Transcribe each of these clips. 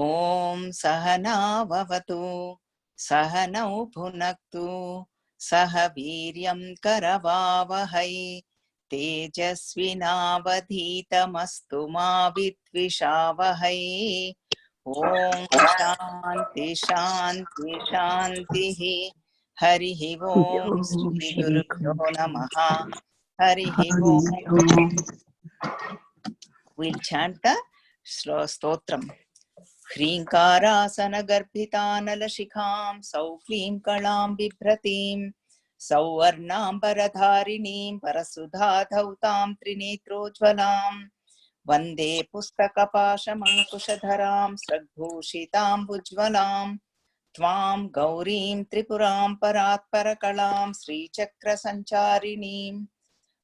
ఓం సహనావవతు సహనౌ భునక్తు సహ వీర్యం కరవావహై తేజస్వినావధీతమస్తు మా విద్విషావహై. ఓం శాంతి శాంతి శాంతి. హరి ఓం శ్రీ గురుభ్యో నమః. హరి ఓం. We'll chant the stotram. ह्रीङ्कारासनगर्भितानलशिखां सौक्लीं Kalan बिभ्रतीं सौवर्णाम्बरधारिणीं परसुधाधौतां त्रिनेत्रोज्ज्वलां वन्दे पुस्तकपाशमङ्कुशधरां स्रग्भूषिताम्बुज्ज्वलां त्वां गौरीं त्रिपुरां परात्परकलां श्रीचक्रसञ्चारिणीम्.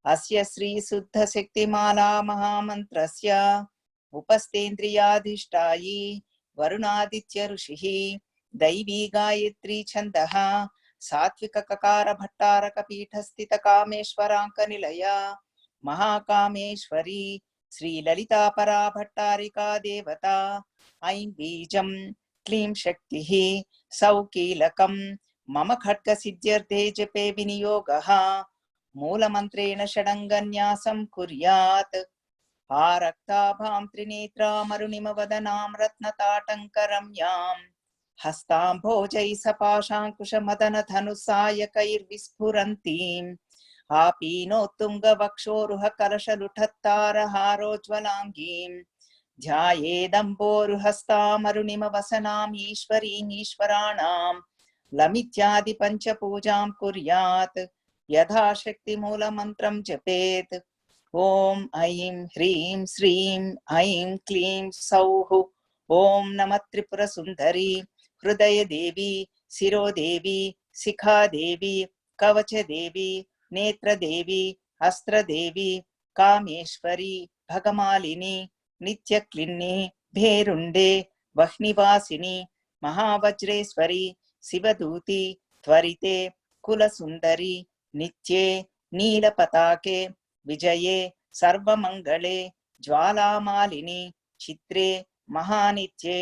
अस्य श्रीशुद्धशक्तिमाला महामन्त्रस्य उपस्थेन्द्रियाधिष्ठायी वरुणादित्य ऋषिः दैवी गायत्री छन्दः सात्विक ककार भट्टारक पीठस्थित कामेश्वरांक निलया महाकामेश्वरी श्री ललिता परा भट्टारिका देवता ऐं बीजं क्लीं शक्तिः सौकीलकं मम खड्ग सिद्ध्यर्थे जपे विनियोगः मूलमन्त्रेण षडङ्गन्यासं कुर्यात्. आरक्ताभां त्रिनेत्रामरुणिमवदनां रत्नताटङ्करम्यां हस्ताम्भोजैः सपाशाङ्कुशमदनधनुसायकैर्विस्फुरन्तीम् आपीनोत्तुङ्गवक्षोरुहकलशलुठत्तारहारोज्ज्वलाङ्गीं ध्यायेदम्बोरुहस्तामरुणिमवसनाम् ईश्वरीम् ईश्वराणां लमित्यादि पञ्चपूजां कुर्यात्. यथाशक्ति मूलमन्त्रं जपेत्. ओम ऐं ह्रीं श्रीं ऐं क्लीं सौः. ओम नमः त्रिपुरसुन्दरी हृदय देवी शिरो देवी शिखा देवी कवच देवी नेत्र देवी अस्त्र देवी कामेश्वरी भगमालिनी नित्यक्लिन्नी भेरुण्डे वह्निवासिनी महावज्रेश्वरी शिवदूती त्वरिते कुलसुन्दरी नित्ये नीलपताके विजये सर्वमंगले ज्वालामालिनी चित्रे महानित्ये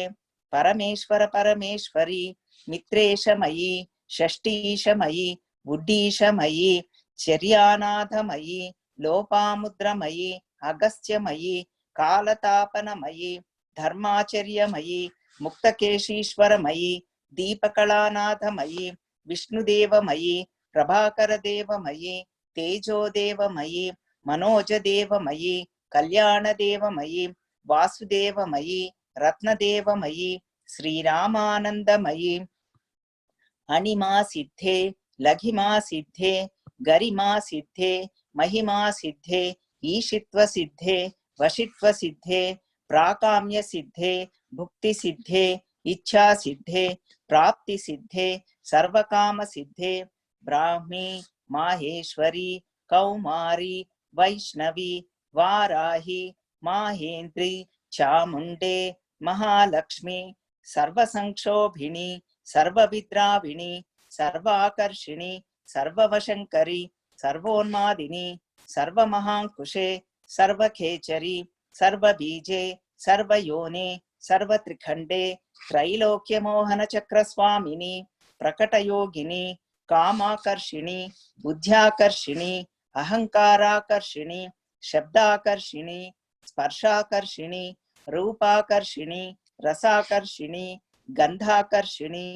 परमेश्वर परमेश्वरी मित्रेशमयी षष्ठीशमयी बुद्धीशमयी चर्यानाथमयी लोपामुद्रमयी अगस्त्यमयी कालतापनमयी धर्माचर्यमयी मुक्तकेशीश्वरमयी दीपकलानाथमयी विष्णुदेवमयी प्रभाकरदेवमयी तेजोदेवमयी मनोजदेवमयी कल्याणदेवमयी वासुदेवमयी रत्नदेवमयी श्रीरामानंदमयी अणिमा सिद्धे लघिमा सिद्धे गरिमा सिद्धे महिमा सिद्धे ईशित्व सिद्धे वशित्व सिद्धे प्राकाम्य सिद्धे भुक्ति सिद्धे इच्छा सिद्धे प्राप्ति सिद्धे सर्वकाम सिद्धे ब्राह्मी माहेश्वरी कौमारी वैष्णवी वाराही माहेन्द्री चामुंडे महालक्ष्मी सर्वसंक्षोभिणी सर्वविद्राविणी सर्वाकर्षिणी सर्ववशंकरी सर्वोन्मादिनी सर्वमहांकुशे सर्वखेचरी सर्वबीजे सर्वयोने सर्वत्रिखंडे त्रैलोक्यमोहन चक्रस्वामिनी प्रकटयोगिनी कामाकर्षिणी बुद्ध्याकर्षिणी अहंकाराकर्षिणी शब्दाकर्षिणी स्पर्शाकर्षिणी रूपाकर्षिणी रसाकर्षिणी गंधाकर्षिणी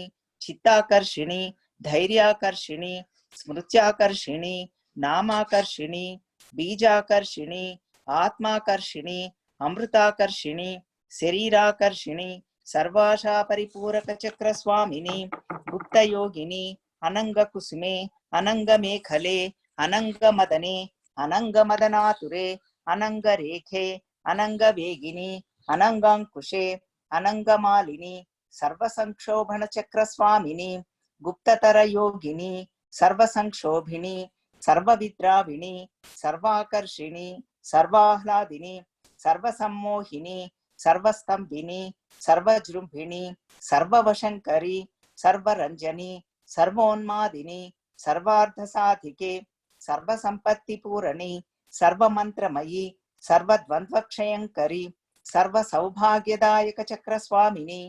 चित्ताकर्षिणी धैर्याकर्षिणी स्मृत्याकर्षिणी नामाकर्षिणी बीजाकर्षिणी आत्माकर्षिणी अमृताकर्षिणी शरीराकर्षिणी सर्वाशा परिपूरक चक्र स्वामिनी गुप्त योगिनी अनंग कुसुमे अनंग मेखले अनंग मदने अनंग मदनातुरे अनंग रेखे अनंग वेगिनी अनंगांकुशे अनंग मालिनी सर्व संक्षोभन चक्र स्वामिनी गुप्ततर योगिनी सर्व संक्षोभिनी सर्वविद्राविणी सर्वाकर्षिणी सर्वाह्लादिनी सर्वसम्मोहिनी सर्वस्तंभिनी सर्वजृंभिणी सर्ववशंकरी सर्वरंजनी सर्वोन्मादिनी सर्वार्थसाधिके सर्वसंपत्तिपूरणी सर्वमंत्रमयी सर्वद्वंद्वक्षयंकरी सर्व सौभाग्यदायक चक्र स्वामिनी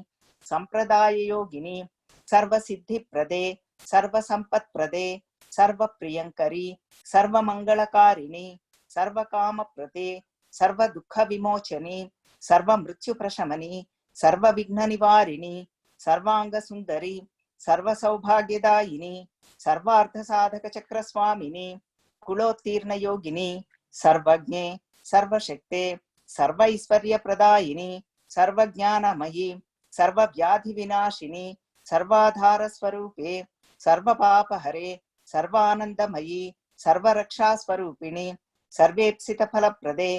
संप्रदाय योगिनी सर्व सिद्धि प्रदे सर्व संपत् प्रदे सर्व प्रियंकरी सर्व मंगलकारिणी सर्व काम प्रदे सर्व दुख विमोचनी सर्व मृत्यु प्रशमनी सर्व विघ्न निवारिणी सर्वांग सुंदरी सर्व सौभाग्यदायिनी सर्वार्थ साधक चक्र स्वामिनी कुलोत्तीर्ण योगिनी सर्वज्ञे सर्वशक्ते सर्व ऐश्वर्य प्रदायिनी सर्व ज्ञानमयी सर्व व्याधि विनाशिनी सर्वाधार स्वरूपे सर्व पाप हरे सर्वानंदमयी सर्व रक्षा स्वरूपिणी सर्वेप्सित फल प्रदे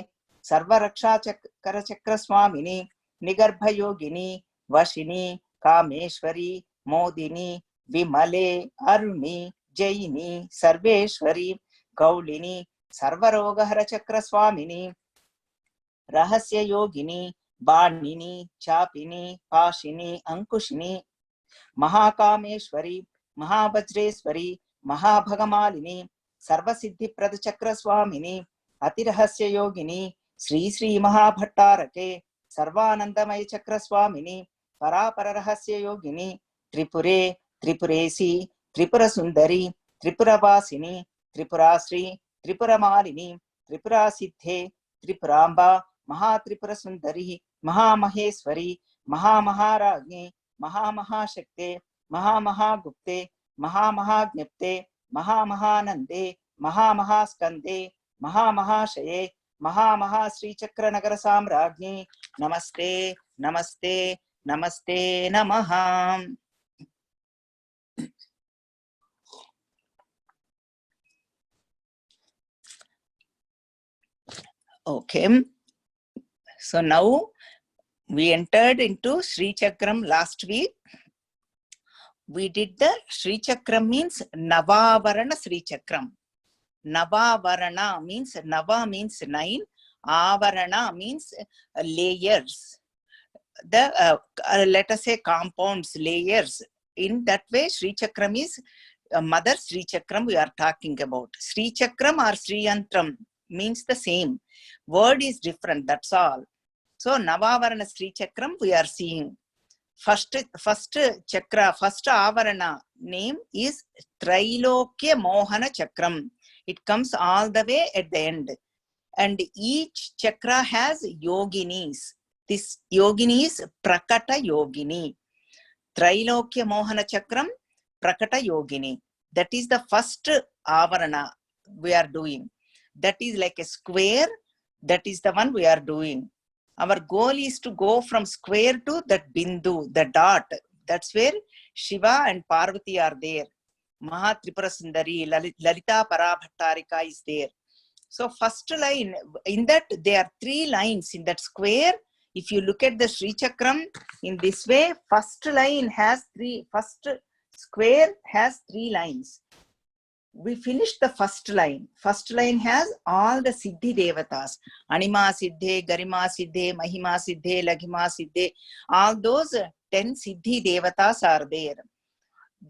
सर्व रक्षा चक्र चक्र स्वामिनी निगर्भ योगिनी वशिनी कामेश्वरी मोदिनी विमले अरुणी जयिनी सर्वेश्वरी गौलिनी सर्वरोगहर चक्र स्वामिनी रहस्य योगिनी बाणिनी चापिनी पाशिनी अंकुशिनी महाकामेश्वरी महावज्रेश्वरी महाभगमालिनी सर्वसिद्धि प्रद चक्र स्वामिनी अतिरहस्य योगिनी श्री श्री महाभट्टारके सर्वानंदमय चक्र स्वामिनी परापर रहस्य योगिनी त्रिपुरे त्रिपुरेसी त्रिपुर सुंदरी त्रिपुरवासिनी त्रिपुराश्री त्रिपुरमालिनी त्रिपुरासिद्धे त्रिपुरांबा महात्रिपुर सुंदरी महामहेश्वरी महामहाराज्ञी महामहाशक्ते महामहागुप्ते महामहाज्ञप्ते महामहानंदे महामहास्कंदे महामहाशये महामहाश्रीचक्र नगर साम्राज्ञी नमस्ते नमस्ते नमस्ते नमः. Okay, so now we entered into Sri Chakram last week. We did the Sri Chakram means Navavarana Sri Chakram. Navavarana means Nava means 9, Avarana means layers. The let us say compounds, layers. In that way, Sri Chakram is Mother Sri Chakram we are talking about. Sri Chakram or Sri Yantram means the same. Word is different, that's all. So Navavarana Sri Chakram we are seeing. First chakra, first avarana name is Trailokya Mohana Chakram. It comes all the way at the end. And each chakra has yoginis. This yogini is Prakata Yogini. Trailokya Mohana Chakram, Prakata Yogini. That is the first avarana we are doing. That is like a square. That is the one we are doing. Our goal is to go from square to that bindu, the dot. That's where Shiva and Parvati are there. Mahatripura Sundari, Lalita Parabhattarika is there. So first line, in that there are 3 lines in that square. If you look at the Sri Chakram in this way, first line has 3, first square has 3 lines. We finished the first line. First line has all the Siddhi Devatas. Anima Siddhe, Garima Siddhe, Mahima Siddhe, Laghima Siddhe. All those 10 Siddhi Devatas are there.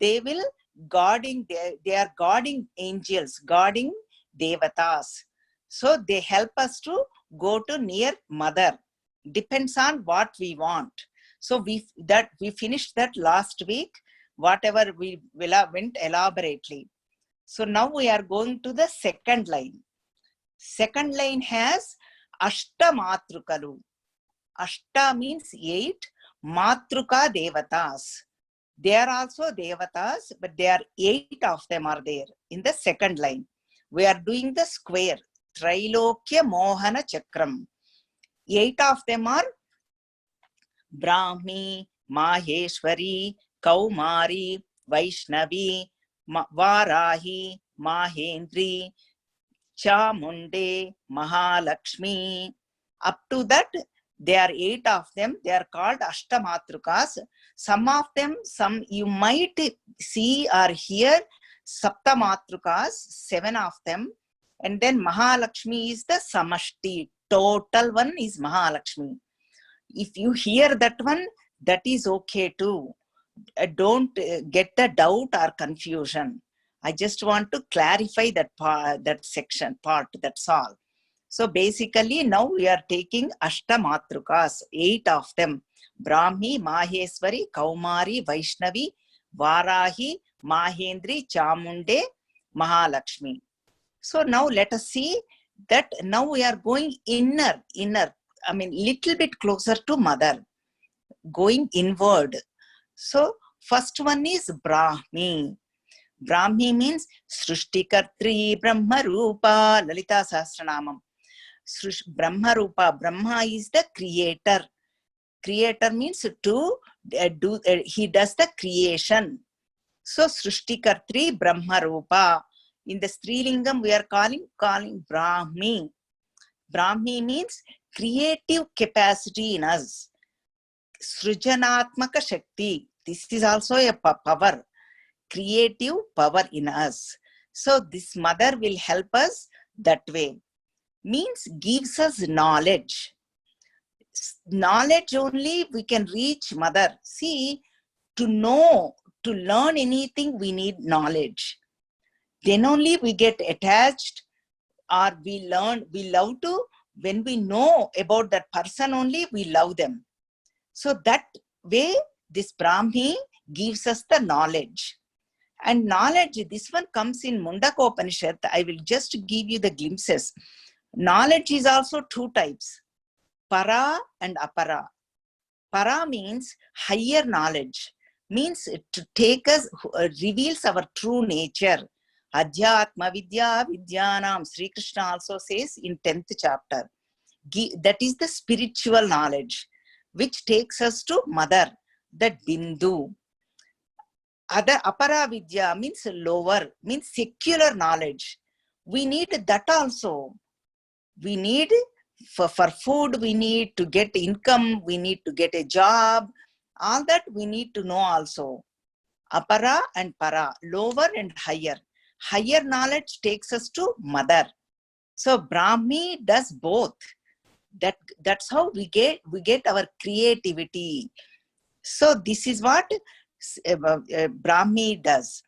They will guarding, they are guarding angels, guarding Devatas. So they help us to go to near Mother. Depends on what we want. So we finished that last week, whatever we went elaborately. So now we are going to the second line. Second line has Ashta Matrukalu. Ashta means 8. Matruka Devatas. They are also Devatas, but there are 8 of them are there in the second line. We are doing the square. Trailokya Mohana Chakram. 8 of them are Brahmi, Maheshwari, Kaumari, Vaishnavi, Varahi, Mahendri, Chamunde, Mahalakshmi. Up to that, there are 8 of them. They are called Ashtamatrukas. Some of them, some you might see or hear Saptamatrukas, 7 of them. And then Mahalakshmi is the Samashti. Total one is Mahalakshmi. If you hear that one, that is okay too. Don't get the doubt or confusion. I just want to clarify that part, that section part, that's all. So basically now we are taking Ashtamatrukas, 8 of them. Brahmi, Maheswari, Kaumari, Vaishnavi, Varahi, Mahendri, Chamunde, Mahalakshmi. So now let us see that now we are going inner, I mean little bit closer to mother, going inward. So first one is Brahmi. Brahmi means Srishtikartri Brahma Rupa, Lalita Sahasranamam. Brahma Rupa, Brahma is the creator. Creator means to he does the creation. So Srishtikartri Brahma Rupa. In the Strilingam we are calling Brahmi. Brahmi means creative capacity in us. Srijanatmaka Shakti. This is also a power. Creative power in us. So this mother will help us that way. Means gives us knowledge. Knowledge only we can reach mother. See, to know, to learn anything, we need knowledge. Then only we get attached, or we learn, we love to, when we know about that person only, we love them. So that way, this Brahmi gives us the knowledge. And knowledge, this one comes in Mundaka Upanishad. I will just give you the glimpses. Knowledge is also two types, para and apara. Para means higher knowledge, means to take us, reveals our true nature. Adhyatma Vidya Vidyanam, Sri Krishna also says in 10th chapter. That is the spiritual knowledge, which takes us to mother, that Bindu. Other apara vidya means lower, means secular knowledge. We need that also. We need for food, we need to get income, we need to get a job. All that we need to know also. Apara and para, lower and higher. Higher knowledge takes us to mother. So Brahmi does both. That's how we get our creativity. So this is what Brahmi does.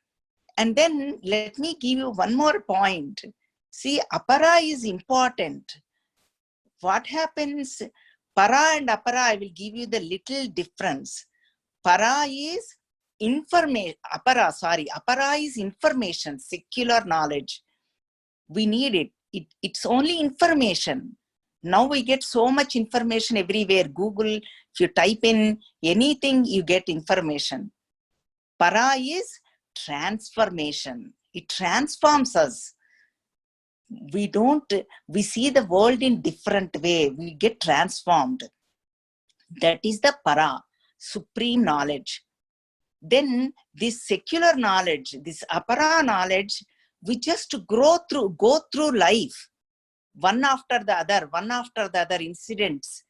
And then let me give you one more point. See, apara is important. What happens? Para and apara, I will give you the little difference. Para is information. Apara is information, secular knowledge. We need it. It's only information. Now we get so much information everywhere. Google, if you type in anything, you get information. Para is transformation. It transforms us. We see the world in different way. We get transformed. That is the para, supreme knowledge. Then this secular knowledge, this apara knowledge, we just go through life. One after the other incidents,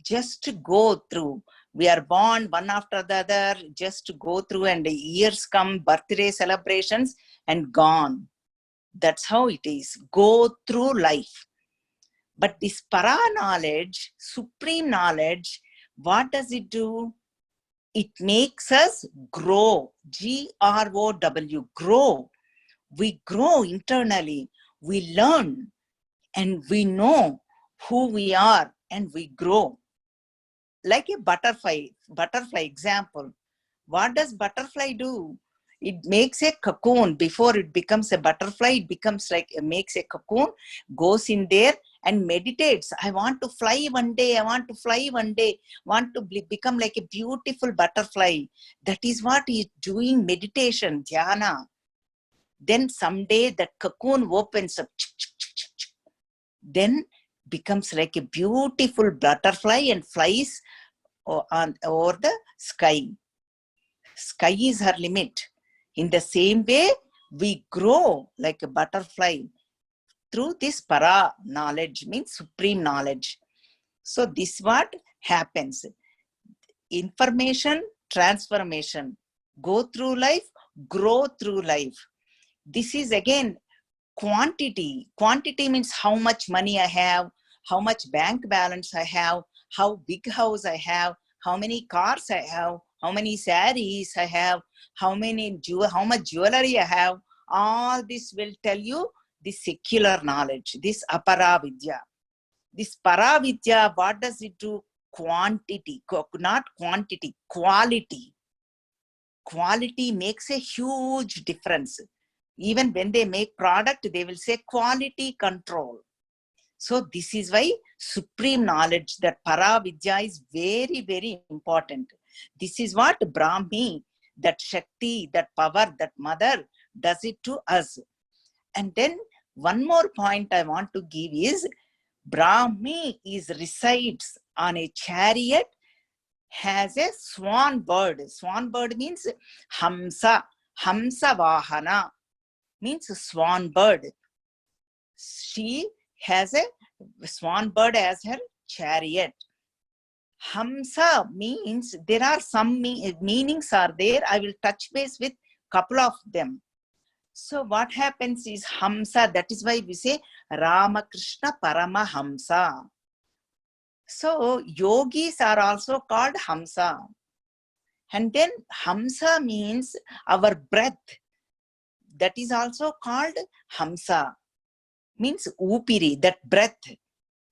just to go through. We are born one after the other, just to go through, and the years come, birthday celebrations, and gone. That's how it is. Go through life. But this para knowledge, supreme knowledge, what does it do? It makes us grow. G-R-O-W, grow. We grow internally. We learn. And we know who we are, and we grow. Like a butterfly example. What does butterfly do? It makes a cocoon. Before it becomes a butterfly, it makes a cocoon, goes in there and meditates. I want to fly one day. I want to fly one day. Want to become like a beautiful butterfly. That is what he is doing, meditation, dhyana. Then someday that cocoon opens up. Then becomes like a beautiful butterfly and flies over the sky. Sky is her limit. In the same way, we grow like a butterfly through this para knowledge, means supreme knowledge. So this what happens. Information, transformation. Go through life, grow through life. This is again quantity. Quantity means how much money I have, how much bank balance I have, how big house I have, how many cars I have, how many sarees I have, how much jewelry I have. All this will tell you the secular knowledge, this apara vidya. This Paravidya, what does it do? Quantity, not quantity, quality. Quality makes a huge difference. Even when they make product, they will say quality control. So this is why supreme knowledge, that Paravidya, is very, very important. This is what Brahmi, that Shakti, that power, that mother does it to us. And then one more point I want to give is, Brahmi resides on a chariot, has a swan bird. Swan bird means Hamsa. Hamsa Vahana means swan bird. She has a swan bird as her chariot. Hamsa means, there are some meanings are there. I will touch base with couple of them. So what happens is Hamsa, that is why we say Ramakrishna Paramahamsa. So yogis are also called Hamsa. And then Hamsa means our breath. That is also called Hamsa. Means upiri, that breath.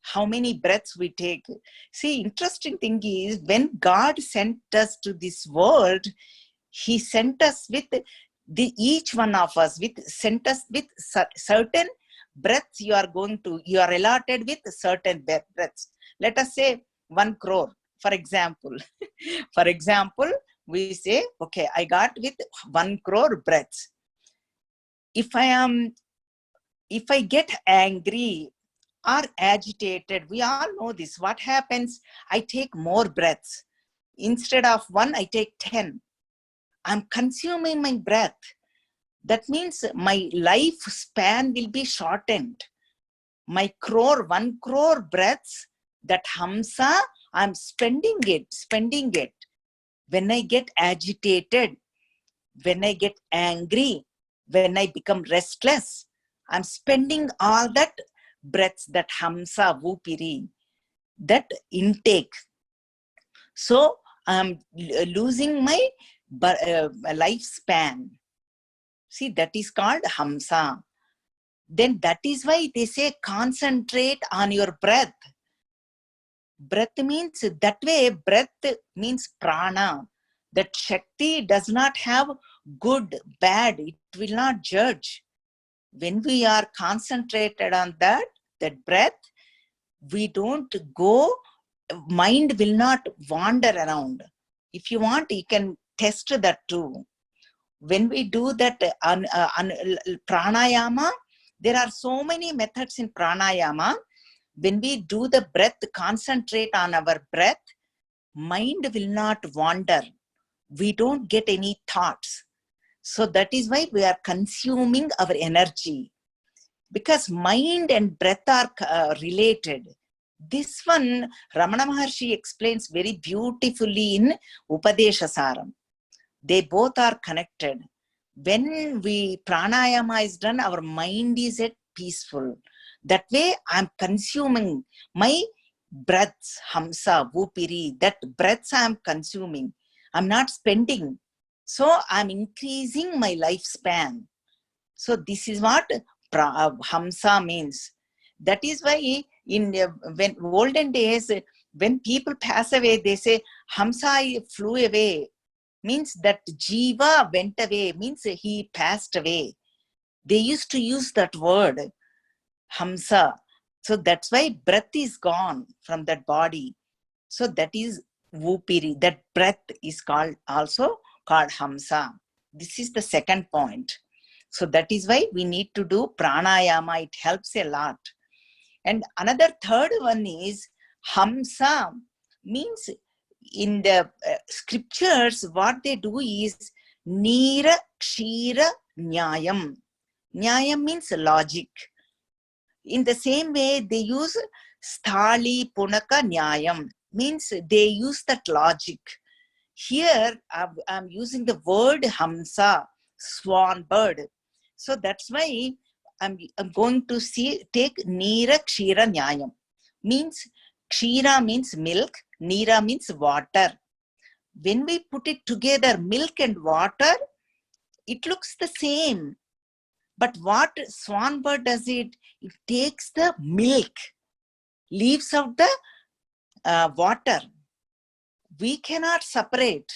How many breaths we take. See, interesting thing is, when God sent us to this world, he sent us with each one of us sent us with certain breaths. You are allotted with certain breaths. Let us say 1 crore, for example. For example, we say, okay, I got with 1 crore breaths. If I get angry or agitated, we all know this. What happens? I take more breaths. Instead of 1, I take 10. I'm consuming my breath. That means my life span will be shortened. My 1 crore breaths, that Hamsa, I'm spending it. When I get agitated, when I get angry, when I become restless, I'm spending all that breaths, that Hamsa, Vupiri, that intake. So I'm losing my lifespan. See, that is called Hamsa. Then that is why they say concentrate on your breath. Breath means, that way breath means prana. That Shakti does not have good, bad. It will not judge. When we are concentrated on that breath, we don't go, mind will not wander around. If you want, you can test that too. When we do that pranayama, there are so many methods in pranayama. When we do the breath, concentrate on our breath, mind will not wander. We don't get any thoughts. So that is why we are consuming our energy. Because mind and breath are related. This one, Ramana Maharshi explains very beautifully in Upadeshasaram. They both are connected. When pranayama is done, our mind is at peaceful. That way, I'm consuming my breaths, Hamsa, Vupiri, that breaths I'm consuming. I'm not spending. So I'm increasing my lifespan. So this is what Hamsa means. That is why when olden days, when people pass away, they say Hamsa flew away. Means that Jiva went away, means he passed away. They used to use that word, Hamsa. So that's why breath is gone from that body. So that is Vupiri. That breath is also called Hamsa. This is the second point. So that is why we need to do pranayama. It helps a lot. And another third one is Hamsa, means in the scriptures, what they do is Nira Kshira Nyayam. Nyayam means logic. In the same way, they use Sthali Punaka Nyayam, means they use that logic. Here, I'm using the word Hamsa, swan bird. So that's why I'm going to take Nira Kshira Nyayam. Means Kshira means milk, Nira means water. When we put it together, milk and water, it looks the same. But what swan bird does it? It takes the milk leaves out the water. We cannot separate.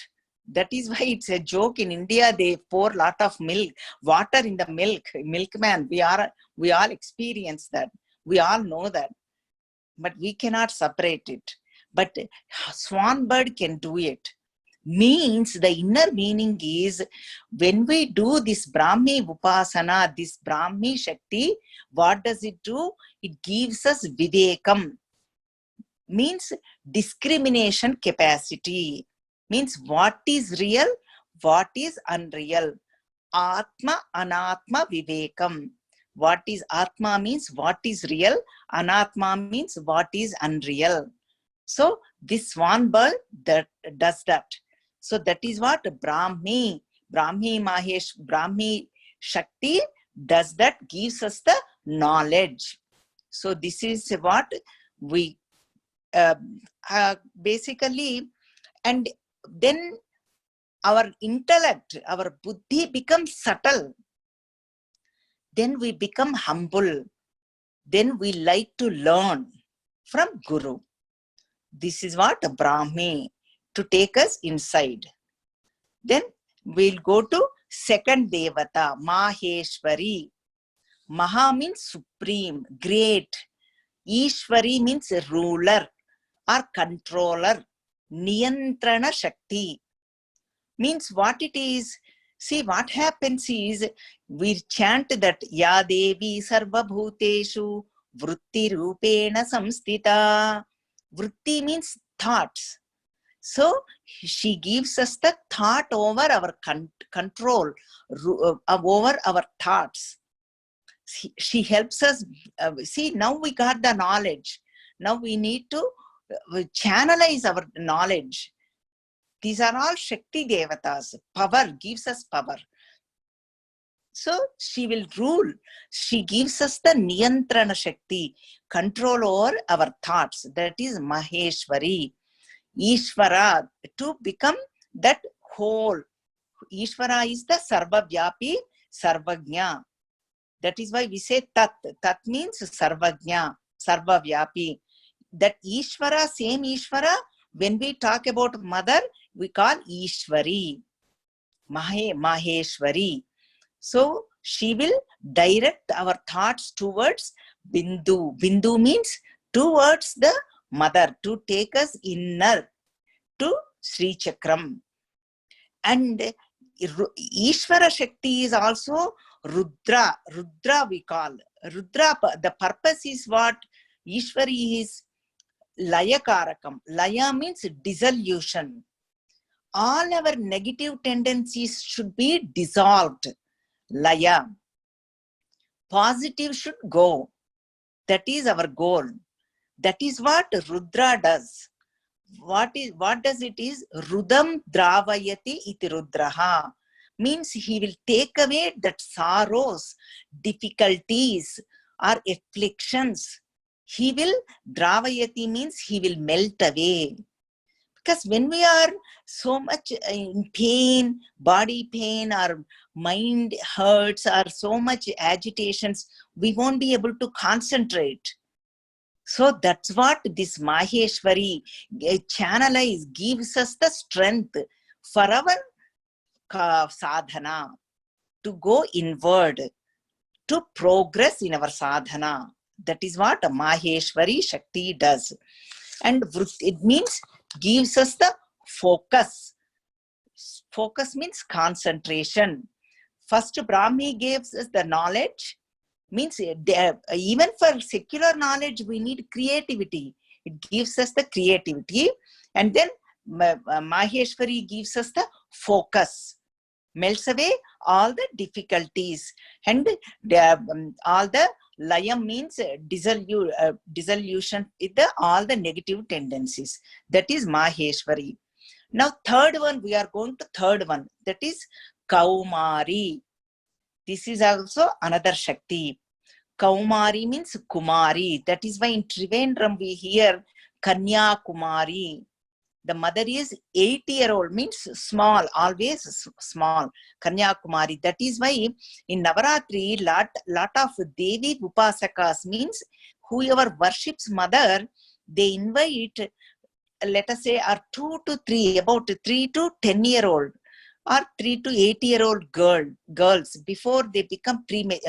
That is why it's a joke in India. They pour lot of milk, water in the milk. Milkman, we all experience that. We all know that. But we cannot separate it. But swan bird can do it. Means the inner meaning is when we do this Brahmi Upasana, this Brahmi Shakti, what does it do? It gives us Vivekam. Means discrimination capacity. Means what is real, what is unreal. Atma, Anatma, Vivekam. What is Atma means what is real, Anatma means what is unreal. So this swan bird that does that. So that is what Brahmi Mahesh, Brahmi Shakti does that, gives us the knowledge. So this is what we basically, and then our intellect, our buddhi becomes subtle. Then we become humble. Then we like to learn from Guru. This is what Brahmi, to take us inside. Then we'll go to second Devata, Maheshwari. Maha means supreme, great. Ishwari means ruler or controller. Niyantrana Shakti means what it is. See, what happens is we chant that Ya Devi Sarva Bhuteshu Vritti Rupena Samstita. Vritti means thoughts. So she gives us the thought over our control, over our thoughts. She helps us. See, now we got the knowledge. Now we need to channelize our knowledge. These are all Shakti Devatas. Power, gives us power. So she will rule. She gives us the Niyantrana Shakti, control over our thoughts. That is Maheshwari. Ishvara, to become that whole. Ishvara is the Sarvavyapi, Sarvagnya. That is why we say Tat. Tat means Sarvagnya, Sarvavyapi. That Ishvara, same Ishvara, when we talk about mother, we call Ishwari, Maheshwari. So she will direct our thoughts towards Bindu. Bindu means towards the mother, to take us inner to Sri Chakram. And Ishvara Shakti is also Rudra. Rudra we call. Rudra, the purpose is what? Ishwari is Laya Karakam. Laya means dissolution. All our negative tendencies should be dissolved. Laya. Positive should go. That is our goal. That is what Rudra does. What does it is? Rudam dravayati iti Rudraha. Means he will take away that sorrows, difficulties or afflictions. He will, dravayati means he will melt away. Because when we are so much in pain, body pain, or mind hurts, or so much agitations, we won't be able to concentrate. So that's what this Maheshwari channelize, gives us the strength for our sadhana, to go inward, to progress in our sadhana. That is what Maheshwari Shakti does. And it means gives us the focus. Focus means concentration. First, Brahmi gives us the knowledge. Means even for secular knowledge, we need creativity. It gives us the creativity. And then Maheshwari gives us the focus. Melts away all the difficulties. And all the Layam means dissolution with all the negative tendencies. That is Maheshwari. Now third one, we are going to third one. That is Kaumari. This is also another Shakti. Kaumari means Kumari. That is why in Trivandrum we hear Kanya Kumari. The mother is 8-year-old, means small, always small. Kanya Kumari. That is why in Navaratri, lot of Devi Upasakas, means whoever worships mother, they invite, let us say, are 2 to 3, about 3 to 10-year-old or 3 to 8-year-old girls before they become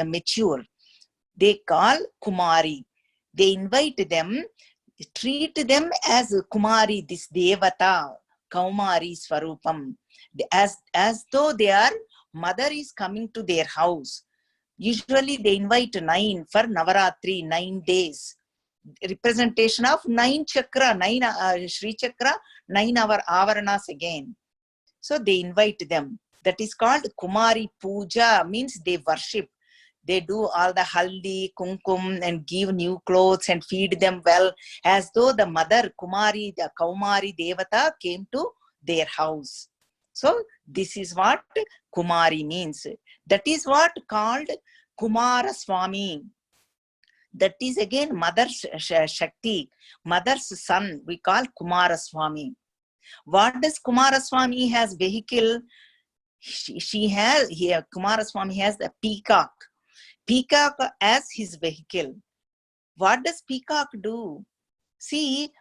mature. They call Kumari. They invite them, treat them as Kumari, this Devata, Kaumari Swarupam, as though their mother is coming to their house. Usually they invite 9 for Navaratri, 9 days. Representation of 9 chakra, 9 Sri Chakra, 9 our Avaranas again. So they invite them. That is called Kumari Puja, means they worship. They do all the haldi, kumkum, and give new clothes and feed them well, as though the mother Kumari, the Kaumari Devata, came to their house. So this is what Kumari means. That is what called Kumara Swami. That is again mother's Shakti, mother's son, we call Kumara Swami. What does Kumara Swami has vehicle? She has here, Kumara Swami has the peacock. Peacock as his vehicle. What does peacock do? See,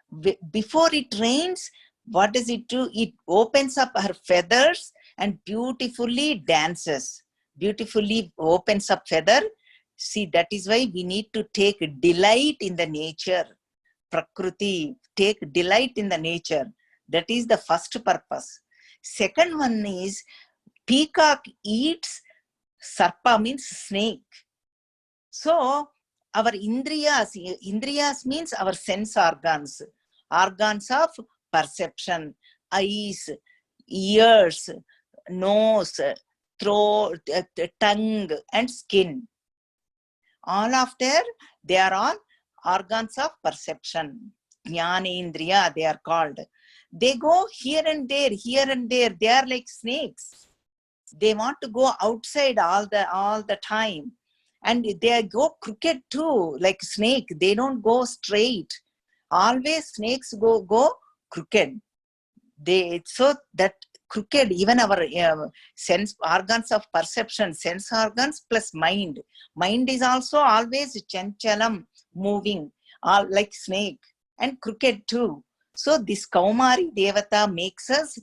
before it rains, what does it do? It opens up her feathers and beautifully dances. Beautifully opens up feather. See, that is why we need to take delight in the nature. Prakruti, take delight in the nature. That is the first purpose. Second one is, peacock eats sarpa, means snake. So our indriyas means our sense organs of perception, eyes, ears, nose, throat, tongue, and skin. All after, they are all organs of perception. Jnanendriya, they are called. They go here and there. They are like snakes. They want to go outside all the time. And they go crooked too, like snake. They don't go straight. Always snakes go crooked. So that crooked, even our sense organs of perception, sense organs plus mind. Mind is also always chanchalam, moving, all like snake, and crooked too. So this Kaumari Devata makes us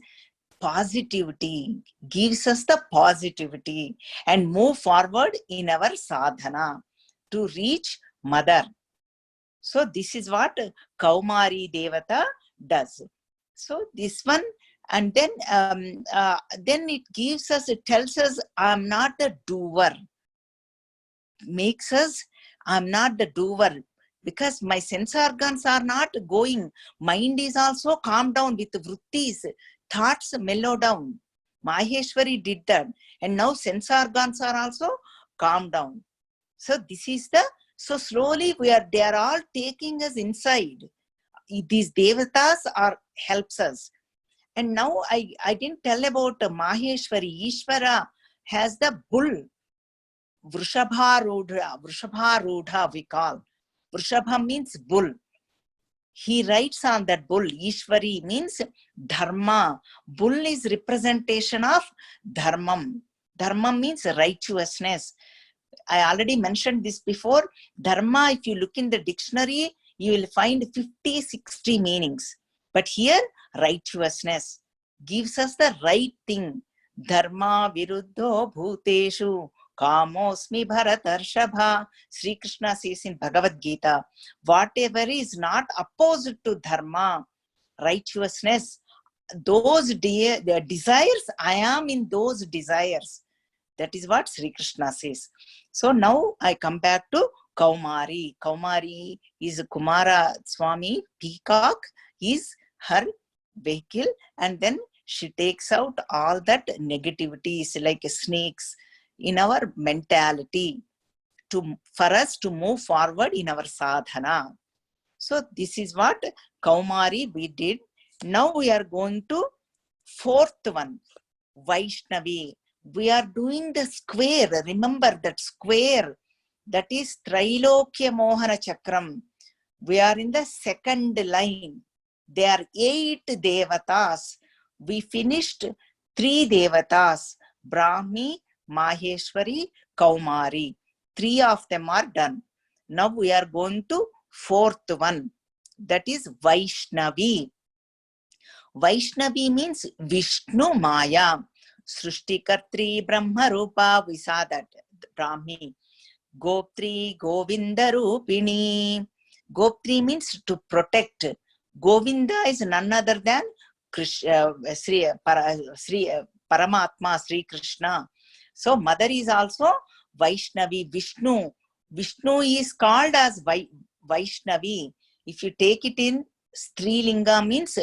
positivity, gives us the positivity and move forward in our sadhana to reach mother. So this is what Kaumari Devata does. So this one, and then it gives us, it tells us, I'm not the doer. Makes us, I'm not the doer, because my sense organs are not going. Mind is also calmed down with vrittis, thoughts mellow down. Maheshwari did that, and now sense organs are also calmed down. So this is so slowly they are all taking us inside. These devatas helps us. And now I didn't tell about Maheshwari. Ishvara has the bull. Vrishabha we call. Vrishabha means bull. He writes on that bull. Ishwari means dharma. Bull is representation of dharmam. Dharma means righteousness. I already mentioned this before. Dharma, if you look in the dictionary, you will find 50-60 meanings. But here, righteousness gives us the right thing. Dharma viruddho bhuteshu kamosmi bharatarshabha. Sri Krishna says in Bhagavad Gita, whatever is not opposed to dharma, righteousness, those desires, I am in those desires. That is what Sri Krishna says. So now I come back to Kaumari. Kaumari is Kumara Swami. Peacock is her vehicle, and then she takes out all that negativities like snakes in our mentality for us to move forward in our sadhana. So this is what Kaumari we did. Now we are going to fourth one, Vaishnavi. We are doing the square. Remember that square. That is Trailokya Mohana Chakram. We are in the second line. There are 8 devatas. We finished 3 devatas. Brahmi, Maheshwari, Kaumari. 3 of them are done. Now we are going to fourth one, that is Vaishnavi. Vaishnavi means Vishnu Maya. Srishtikartri Brahma Rupa, we saw that, Brahmi. Goptri Govinda Rupini. Goptri means to protect. Govinda is none other than Sri Paramatma, Sri Krishna. So mother is also Vaishnavi, Vishnu. Vishnu is called as Vaishnavi. If you take it in Strilinga, means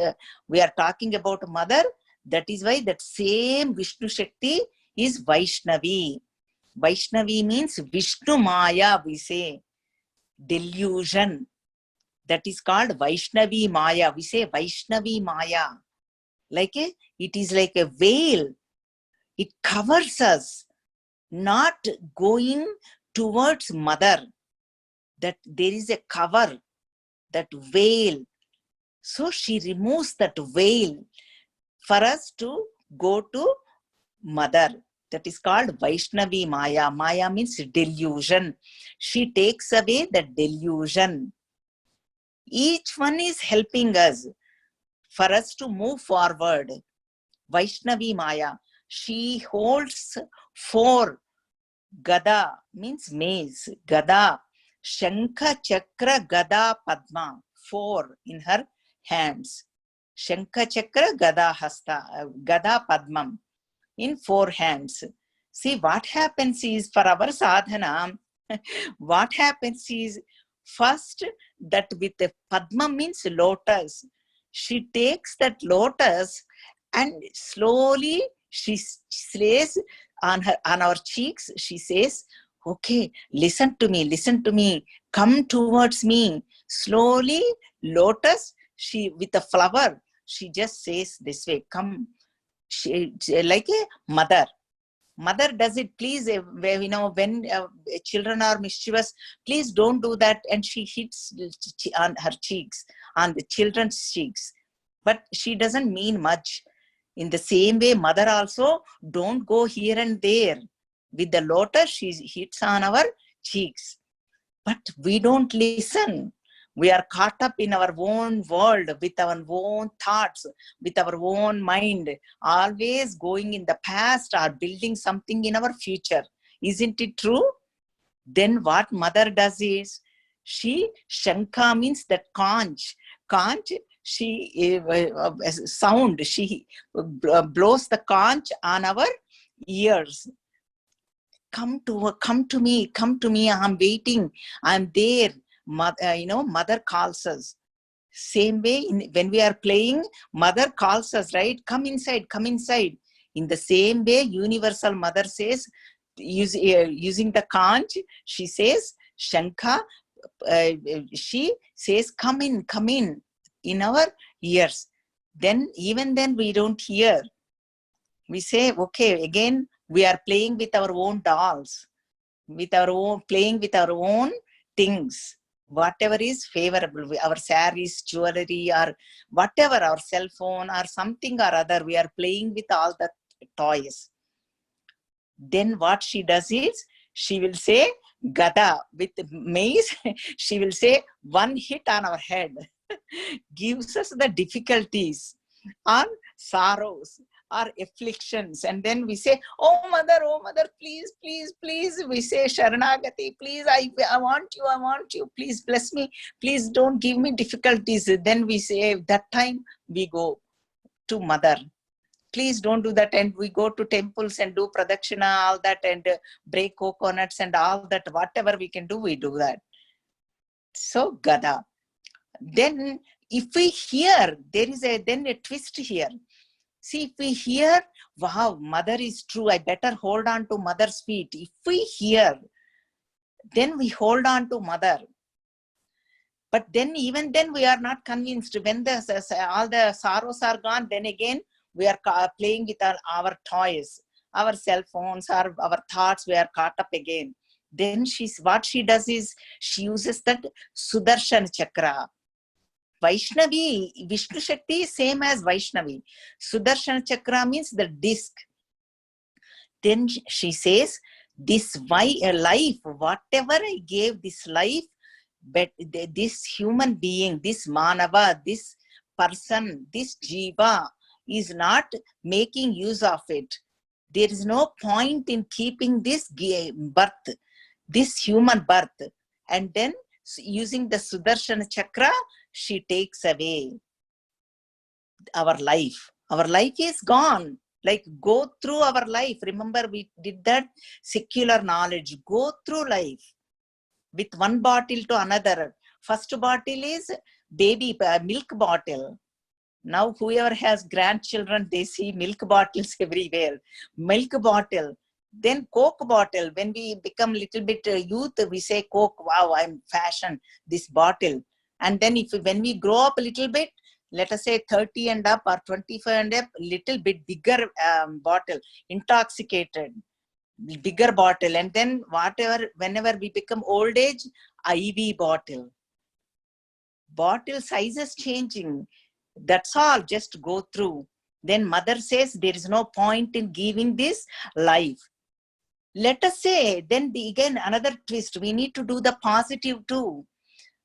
we are talking about mother. That is why that same Vishnu Shakti is Vaishnavi. Vaishnavi means Vishnu Maya, we say. Delusion. That is called Vaishnavi Maya. We say Vaishnavi Maya. It is like a veil. It covers us, not going towards mother. That there is a cover, that veil. So she removes that veil for us to go to mother. That is called Vaishnavi Maya. Maya means delusion. She takes away the delusion. Each one is helping us for us to move forward. Vaishnavi Maya. She holds 4. Gada means mace. Gada. Shankha, Chakra, Gada, Padma. 4 in her hands. Shankha, Chakra, Gada, Hasta. Gada, Padmam. In 4 hands. See, what happens is, for our sadhana, what happens is, first, that with the Padma means lotus. She takes that lotus and slowly she says on our cheeks, she says, okay, listen to me, come towards me. Slowly, lotus, she with a flower, she just says this way, come. She, like a mother does it. Please, when children are mischievous, please don't do that. And she hits on her cheeks, on the children's cheeks, but she doesn't mean much. In the same way, mother also don't go here and there. With the lotus, she hits on our cheeks, but we don't listen. We are caught up in our own world, with our own thoughts, with our own mind, always going in the past or building something in our future. Isn't it true? Then what mother does is, she, Shankha means that conch. Conch, she, sound, she blows the conch on our ears. Come to me, I'm waiting, I'm there. Mother calls us. Same way, when we are playing, mother calls us, right? Come inside. In the same way, universal mother says, using the conch, she says, Shankha, she says, come in our ears. Then, even then, we don't hear. We say, okay, again, we are playing with our own dolls, playing with our own things, whatever is favorable, our sarees, jewelry, or whatever, our cell phone or something or other, we are playing with all the toys. Then what she does is, she will say, Gada, with mace, she will say, one hit on our head, gives us the difficulties, or sorrows, or afflictions. And then we say, oh mother, please. We say, Sharanagati, please, I want you, please bless me, please don't give me difficulties. Then we say, that time we go to mother, please don't do that. And we go to temples and do pradakshina, all that, and break coconuts and all that, whatever we can do, we do that. So Gada. Then if we hear, there is then a twist here. See, if we hear, wow, mother is true, I better hold on to mother's feet. If we hear, then we hold on to mother. But then, even then, we are not convinced. When all the sorrows are gone, then again, we are playing with our toys, our cell phones, our thoughts, we are caught up again. Then what she does is, she uses that Sudarshan Chakra. Vaishnavi, Vishnu Shakti is same as Vaishnavi. Sudarshan Chakra means the disc. Then she says, this life, whatever I gave this life, But this human being, this manava, this person, this jiva is not making use of it. There is no point in keeping this birth, this human birth. And then using the Sudarshana Chakra, she takes away our life. Our life is gone. Like, go through our life. Remember, we did that secular knowledge. Go through life with one bottle to another. First bottle is baby milk bottle. Now, whoever has grandchildren, they see milk bottles everywhere. Milk bottle. Then Coke bottle. When we become little bit youth, we say Coke. Wow, I'm fashion. This bottle. And then when we grow up a little bit, let us say 30 and up or 25 and up, little bit bigger bottle, intoxicated, bigger bottle. And then whenever we become old age, IV bottle. Bottle sizes changing. That's all, just go through. Then mother says there is no point in giving this life. Let us say, then again another twist, we need to do the positive too.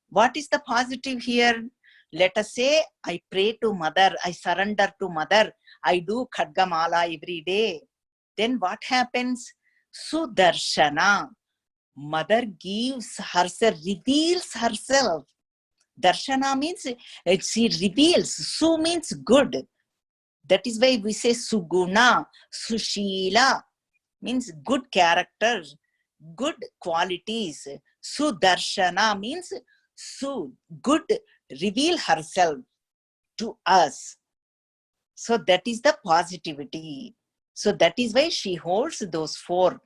What is the positive here? Let us say, I pray to mother, I surrender to mother, I do Khadgamala every day. Then what happens? Sudarshana. Mother gives herself, reveals herself. Darshana means she reveals. Su means good. That is why we say Suguna, Sushila means good character, good qualities. Sudarshana means Su, good, reveal herself to us. So that is the positivity. So that is why she holds those four,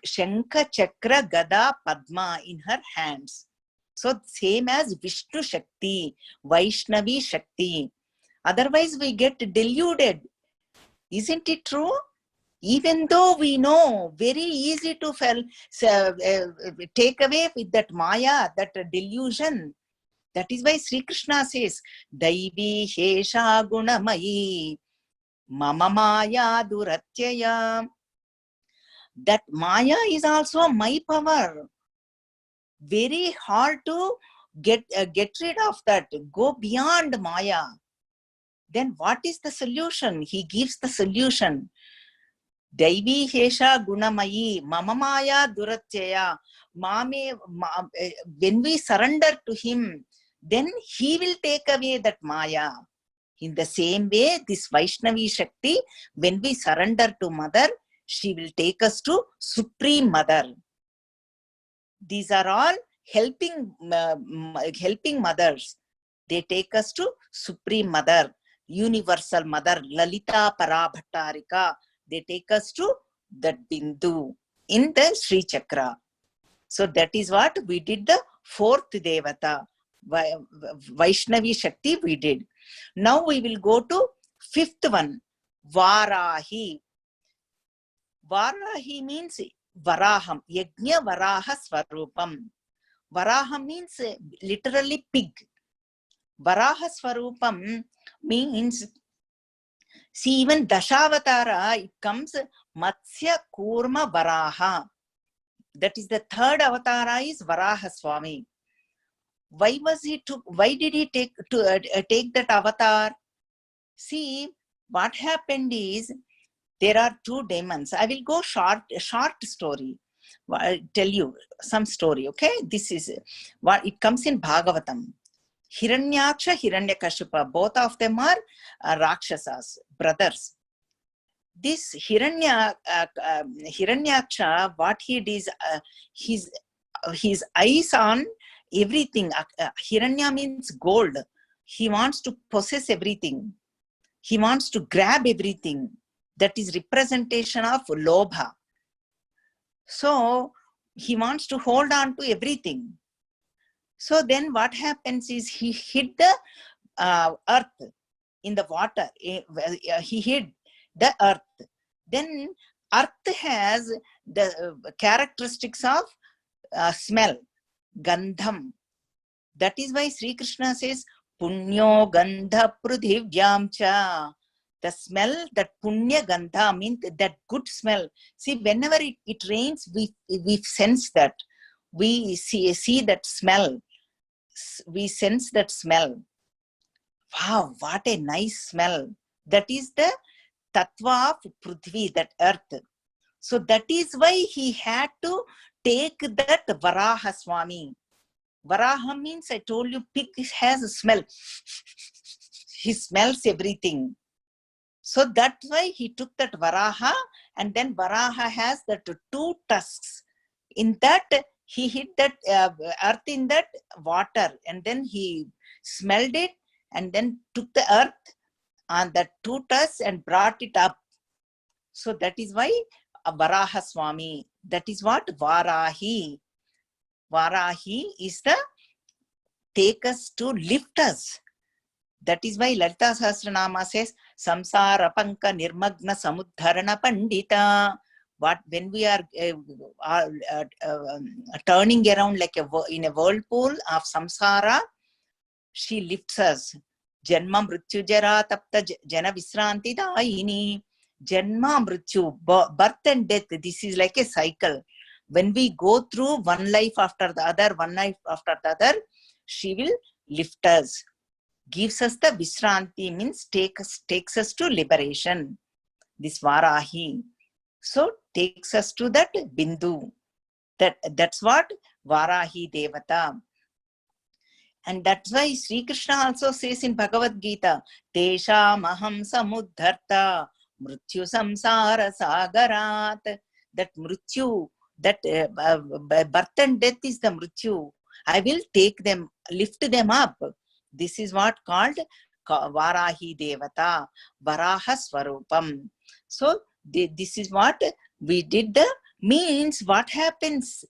Shankha, Chakra, Gada, Padma in her hands. So same as Vishnu Shakti, Vaishnavi Shakti. Otherwise we get deluded. Isn't it true? Even though we know, very easy to take away with that Maya, that delusion. That is why Sri Krishna says, Daivi Hesha Gunamayi, Mama Maya Duratyaya. That Maya is also my power. Very hard to get rid of that, go beyond Maya. Then what is the solution? He gives the solution. Daivi Hesha Gunamayi, Mama Maya Duratyaya. When we surrender to him, then he will take away that Maya. In the same way, this Vaishnavi Shakti, when we surrender to mother, she will take us to Supreme Mother. These are all helping mothers. They take us to Supreme Mother, Universal Mother, Lalita Parabhattarika. They take us to that Bindu in the Sri Chakra. So that is what we did, the fourth Devata, Vaishnavi Shakti we did. Now we will go to fifth one, Varahi. Varahi means Varaham, Yajna Varaha Swarupam. Varaha means literally pig. Varaha Swarupam means, see, even Dashavatara, it comes Matsya Kurma Varaha. That is the third avatara is Varaha Swami. Why did he take that avatar? See, what happened is, there are two demons. I will go short story. I'll tell you some story, okay? This is what it comes in Bhagavatam. Hiranyaksha, Hiranyakashipa, both of them are Rakshasas, brothers. This Hiranyaksha, what he did is his eyes on everything. Hiranya means gold. He wants to possess everything. He wants to grab everything. That is representation of Lobha. So he wants to hold on to everything. So then what happens is, he hid the earth in the water. He hid the earth. Then earth has the characteristics of smell, gandham. That is why Sri Krishna says, Punyo gandha prudhivyam cha. The smell, that punya gandha means that good smell. See, whenever it rains, we sense that. We see that smell. we sense that smell. Wow, what a nice smell. That is the tattva of Prithvi, that earth. So that is why he had to take that Varaha Swami. Varaha means, I told you, pig has a smell. He smells everything. So that's why he took that Varaha, and then Varaha has that 2 tusks. In that, he hit that earth in that water, and then he smelled it, and then took the earth on that 2 tusks and brought it up. So that is why Varaha Swami. That is what Varahi. Varahi is the take us to lift us. That is why Lalita Sahasranama says, Samsara Panka Nirmagna Samudharana Pandita. What when we are turning around like in a whirlpool of samsara, she lifts us. Janma Mrityu Jara Tapta Jana Visranti Daini. Janma Mrityu, birth and death, this is like a cycle. When we go through one life after the other, one life after the other, she will lift us. Gives us the Visranti, means takes us to liberation. This Varahi. So takes us to that Bindu. That's what Varahi Devata. And that's why Sri Krishna also says in Bhagavad Gita, Tesha Maham Samudharta Mrityu Samsara Sagarat. That Mrityu, that birth and death is the Mrityu. I will take them, lift them up. This is what called Varahi Devata, Varaha Swarupam. So this is what we did. Means what happens?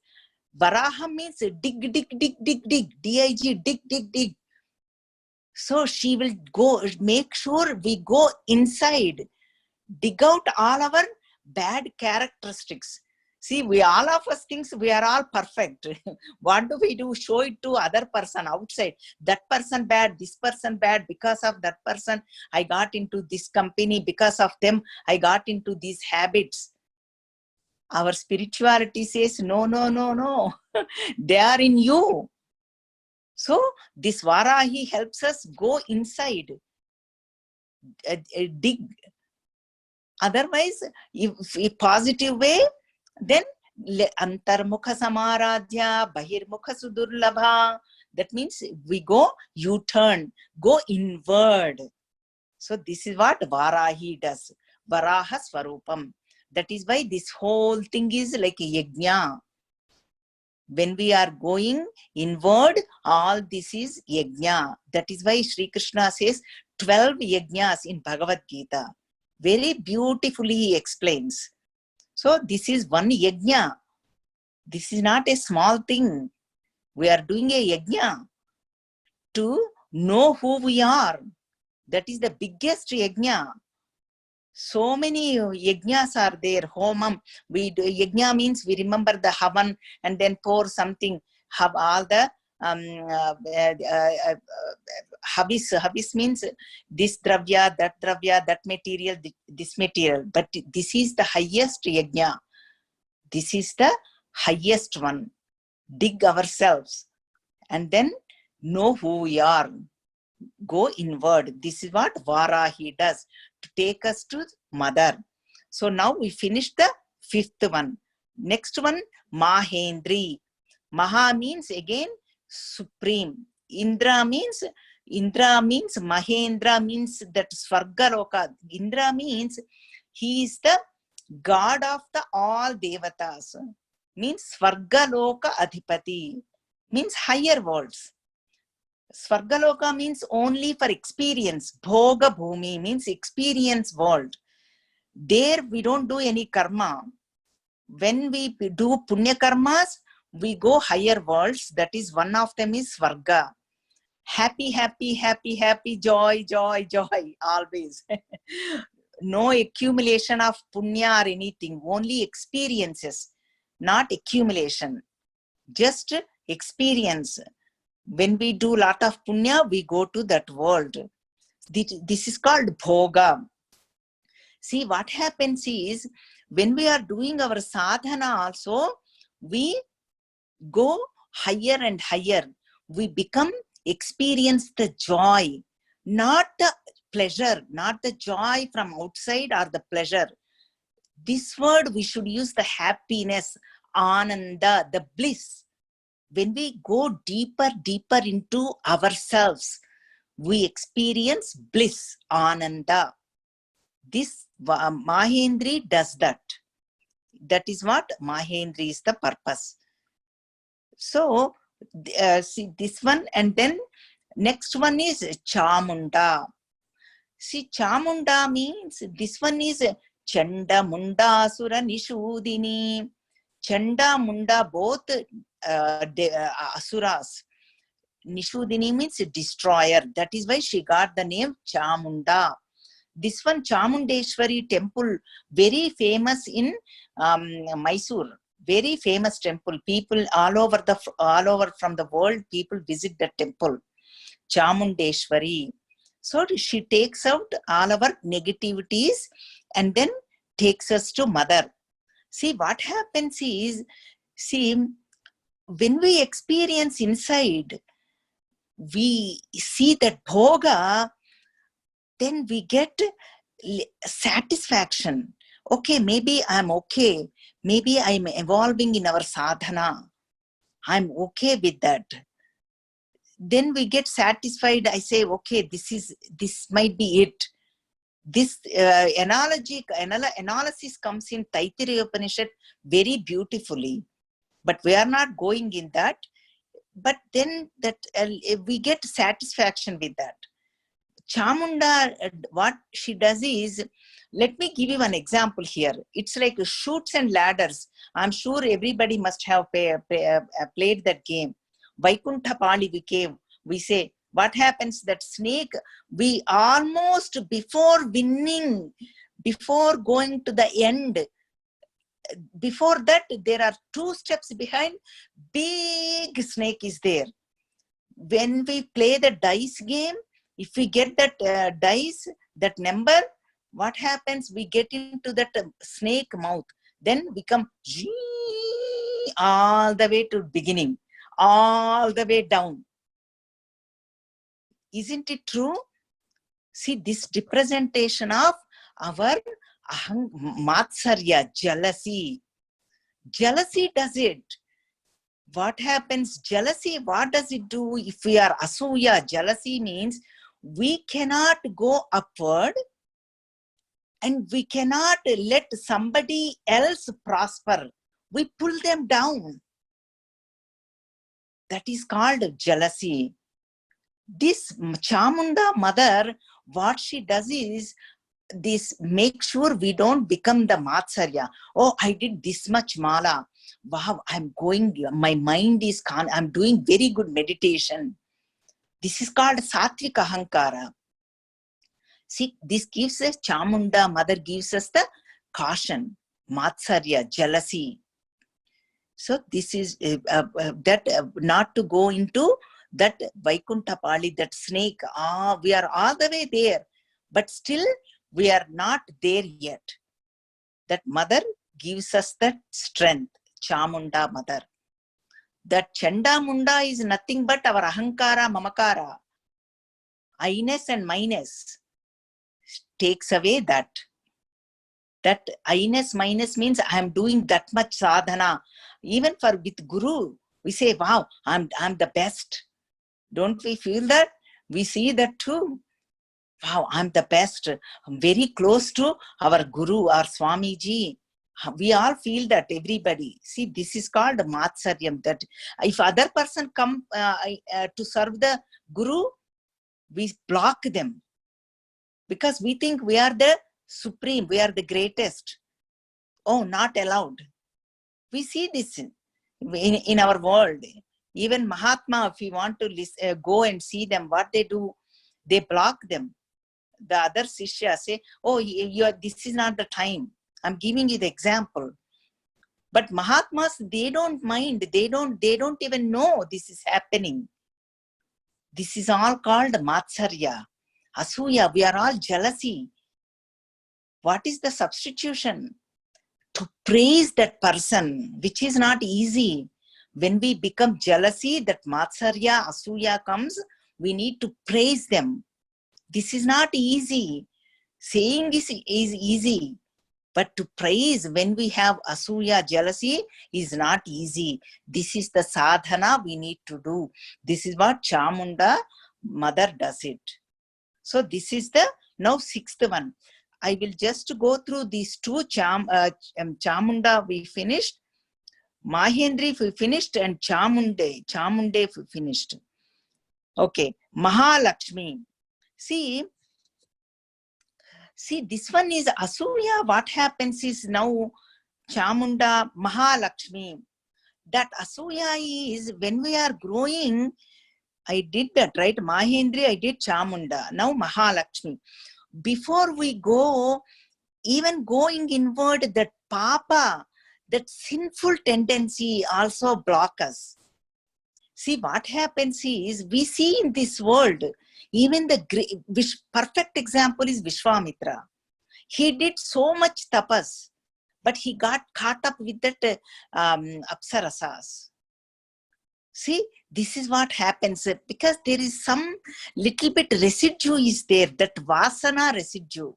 Varaha means dig, dig, dig, dig, dig. D-I-G, dig, dig, dig. So she will go, make sure we go inside, dig out all our bad characteristics. See, all of us think we are all perfect. What do we do? Show it to other person outside. That person bad, this person bad. Because of that person, I got into this company. Because of them, I got into these habits. Our spirituality says, no, no, no, no. They are in you. So this Varahi helps us go inside, dig. Otherwise, if a positive way, then Antarmukha Samaradhya, Bahirmukha Sudurlabha. That means we go U-turn, go inward. So this is what Varahi does. Varaha Swarupam. That is why this whole thing is like a yajna. When we are going inward, all this is yajna. That is why Sri Krishna says 12 yajnas in Bhagavad Gita. Very beautifully he explains. So this is one yajna. This is not a small thing. We are doing a yajna to know who we are. That is the biggest yajna. So many yajnas are there. Homam. We do yajna means we remember the havan and then pour something. Have all the habis. Habis means this dravya, that material, this material. But this is the highest yajna. This is the highest one. Dig ourselves and then know who we are. Go inward. This is what Varahi does to take us to Mother. So now we finished the 5th one. Next one, Mahendri. Maha means again supreme. Indra means Mahendra means that Svargaloka. Indra means he is the God of the all Devatas. Means Svargaloka Adhipati. Means higher worlds. Svargaloka means only for experience. Bhoga Bhumi means experience world. There we don't do any karma. When we do punya karmas, we go higher worlds. That is one of them is Svarga. Happy, happy, happy, happy, joy, joy, joy, always. No accumulation of punya or anything. Only experiences, not accumulation. Just experience. When we do lot of punya, we go to that world. This is called bhoga. See, what happens is, when we are doing our sadhana also, we go higher and higher. we experience the joy, not the pleasure, not the joy from outside or the pleasure. This word we should use the happiness, ananda, the bliss. When we go deeper into ourselves, we experience bliss, ananda. This Mahendri does that. That is what Mahendri is the purpose. So, see this one, and then next one is Chamunda. See, Chamunda means this one is Chanda Munda Asura Nishudini. Chanda Munda, both asuras. Nishudini means destroyer. That is why she got the name Chamunda. This one, Chamundeshwari temple, very famous in Mysore. Very famous temple. People all over from the world, people visit the temple. Chamundeshwari. So she takes out all our negativities and then takes us to mother. See, what happens is, see, when we experience inside, we see that bhoga, then we get satisfaction. Okay, maybe I'm okay. Maybe I'm evolving in our sadhana. I'm okay with that. Then we get satisfied. I say, okay, this might be it. This analysis comes in Taittiriya Upanishad very beautifully, but we are not going in that. But then that we get satisfaction with that. Chamunda, what she does is, let me give you an example here. It's like Chutes and Ladders. I'm sure everybody must have played that game. Vaikuntha Pali we say, what happens, that snake, we almost before winning, before going to the end, before that, there are 2 steps behind, big snake is there. When we play the dice game, if we get that dice, that number, what happens? We get into that snake mouth. Then we come all the way to beginning, all the way down. Isn't it true? See, this representation of our matsarya, jealousy. Jealousy does it. What happens? Jealousy, what does it do? If we are asuya, jealousy means we cannot go upward and we cannot let somebody else prosper. We pull them down. That is called jealousy. This Chamunda mother, what she does is, this make sure we don't become the Matsarya. Oh, I did this much mala. Wow, I'm going, my mind is calm. I'm doing very good meditation. This is called Satvika Ahankara. See, this gives us, Chamunda mother gives us the caution, Matsarya, jealousy. So this is not to go into that Vaikuntha Pali, that snake. We are all the way there, but still we are not there yet. That mother gives us that strength, Chamunda mother. That Chanda Munda is nothing but our Ahankara, Mamakara. I-ness and minus takes away that. That I-ness, minus means I am doing that much sadhana. Even with Guru, we say, wow, I'm the best. Don't we feel that? We see that too. Wow, I'm the best. I'm very close to our Guru, our Swamiji. We all feel that, everybody. See, this is called Matsaryam. That if other person come to serve the Guru, we block them. Because we think we are the supreme, we are the greatest. Oh, not allowed. We see this in our world. Even Mahatma, if we want to go and see them, what they do, they block them. The other Sishya say, oh, this is not the time. I'm giving you the example. But Mahatmas, they don't mind. They don't even know this is happening. This is all called Matsarya. Asuya, we are all jealousy. What is the substitution? To praise that person, which is not easy. When we become jealousy, that Matsarya, Asuya comes, we need to praise them. This is not easy. Saying is easy, but to praise when we have Asuya, jealousy, is not easy. This is the sadhana we need to do. This is what Chamunda mother does it. So this is the now sixth one. I will just go through these two. Chamunda we finished, Mahendri we finished, and Chamunde we finished. Okay, Mahalakshmi. See, this one is Asuya. What happens is now Chamunda, Mahalakshmi. That Asuya is when we are growing. I did that, right? Mahendri, I did Chamunda. Now Mahalakshmi. Before we go, even going inward, that Papa, that sinful tendency also block us. See, what happens is, we see in this world, even the perfect example is Vishwamitra. He did so much tapas, but he got caught up with that apsarasas. See, this is what happens, because there is some little bit residue is there, that vasana residue.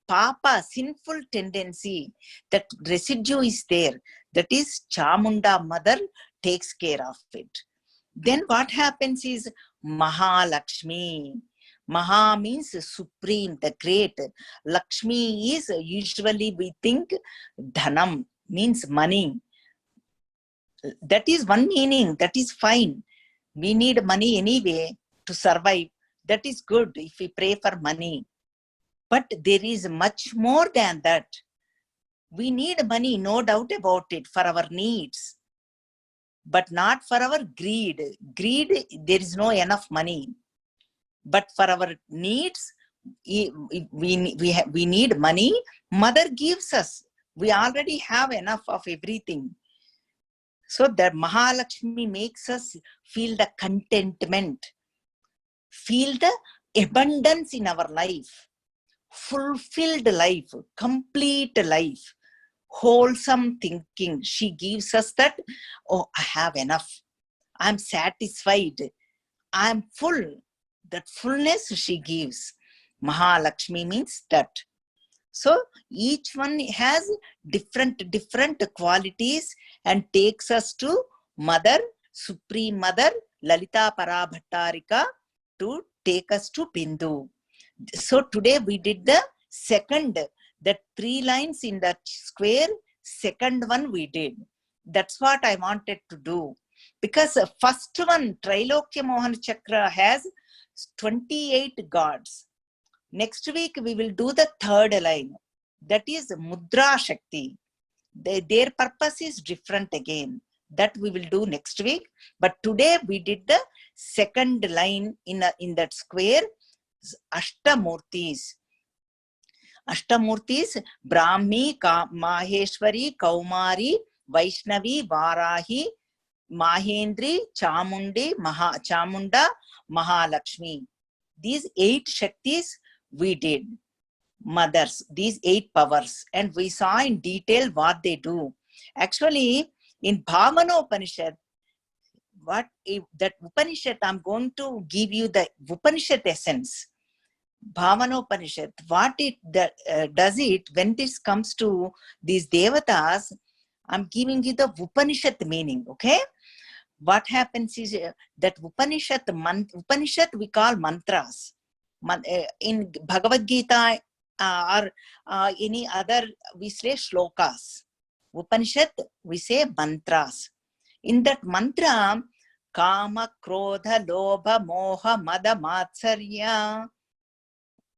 Papa, sinful tendency, that residue is there. That is Chamunda mother takes care of it. Then what happens is Mahalakshmi. Maha means supreme, the great. Lakshmi is usually we think dhanam, means money. That is one meaning, that is fine. We need money anyway to survive. That is good if we pray for money. But there is much more than that. We need money, no doubt about it, for our needs, but not for our greed. Greed, there is no enough money. But for our needs, we need money. Mother gives us. We already have enough of everything. So that Mahalakshmi makes us feel the contentment, feel the abundance in our life, fulfilled life, complete life, wholesome thinking. She gives us that, oh, I have enough. I'm satisfied. I'm full. That fullness she gives. Mahalakshmi means that. So each one has different qualities and takes us to Mother, Supreme Mother, Lalita Parabhattarika, to take us to Bindu. So today we did the second, that 3 lines in the square, second one we did. That's what I wanted to do. Because first one, Trilokya Mohan Chakra, has 28 gods. Next week we will do the third line. That is Mudra Shakti. Their purpose is different again. That we will do next week. But today we did the second line in that square, Ashtamurtis. Ashtamurtis, Brahmi, Maheshwari, Kaumari, Vaishnavi, Varahi, Mahendri, Chamundi, Chamunda, Mahalakshmi. These 8 Shaktis we did. Mothers, these 8 powers, and we saw in detail what they do. Actually, in Bhavanopanishad, what if that Upanishad, I'm going to give you the Upanishad essence. Bhavanopanishad, what it does it when this comes to these devatas, I'm giving you the Upanishad meaning, okay? What happens is that Upanishad we call mantras. In Bhagavad Gita or any other, we say shlokas. Upanishad, we say mantras. In that mantra, Kama, Krodha, Lobha, Moha, Mada, Matsarya,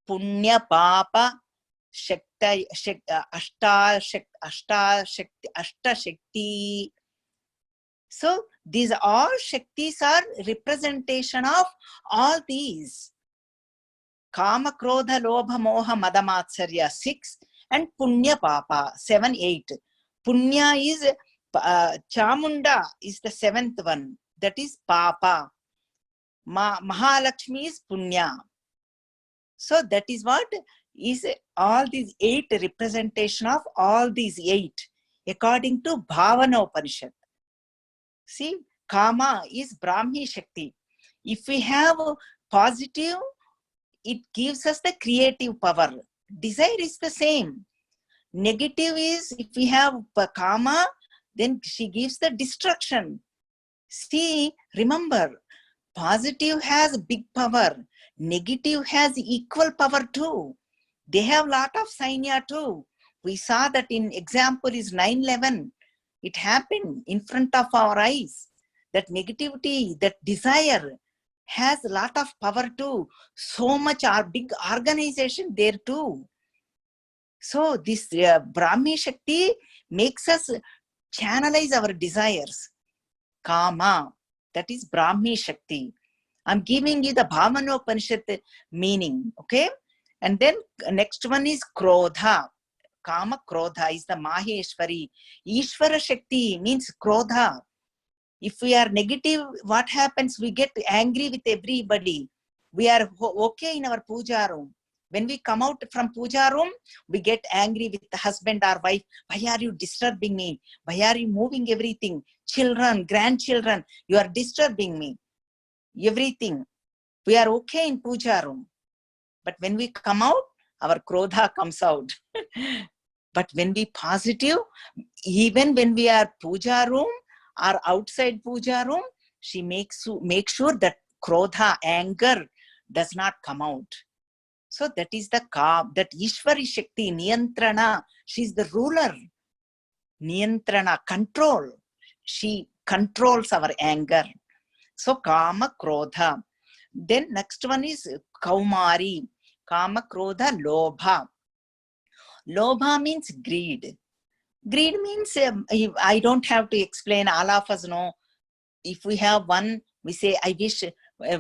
Punya, Papa, Shakta, Ashta Shakti. So these all Shaktis are representation of all these. Kama, Krodha, Lobha, Moha, Mada, Matsarya, 6, and Punya, Papa, 7, 8. Punya is Chamunda is the 7th one. That is Papa. Mahalakshmi is Punya. So that is what is all these 8 representation of all these 8 according to Bhavanopanishad. See, Kama is Brahmi Shakti. If we have positive, it gives us the creative power. Desire is the same. Negative is if we have Kama, then she gives the destruction. See, remember, positive has big power. Negative has equal power too. They have lot of sainya too. We saw that in example is 9/11. It happened in front of our eyes. That negativity, that desire has a lot of power too. So much our big organization there too. So this Brahmi Shakti makes us channelize our desires. Kama, that is Brahmi Shakti. I'm giving you the Bhamanopanishad meaning, okay? And then next one is Krodha. Kama Krodha is the Maheshwari. Ishvara Shakti means Krodha. If we are negative, what happens? We get angry with everybody. We are okay in our puja room. When we come out from puja room, we get angry with the husband or wife. Why are you disturbing me? Why are you moving everything? Children, grandchildren, you are disturbing me. Everything. We are okay in puja room. But when we come out, our krodha comes out. But when we positive, even when we are puja room or outside puja room, she makes sure that krodha, anger, does not come out. So that is the that Ishvari Shakti, Niyantrana, she is the ruler. Niyantrana, control. She controls our anger. So Kama Krodha. Then next one is Kaumari. Kama Krodha Lobha. Lobha means greed. Greed means, I don't have to explain, all of us know. If we have one, we say, I wish,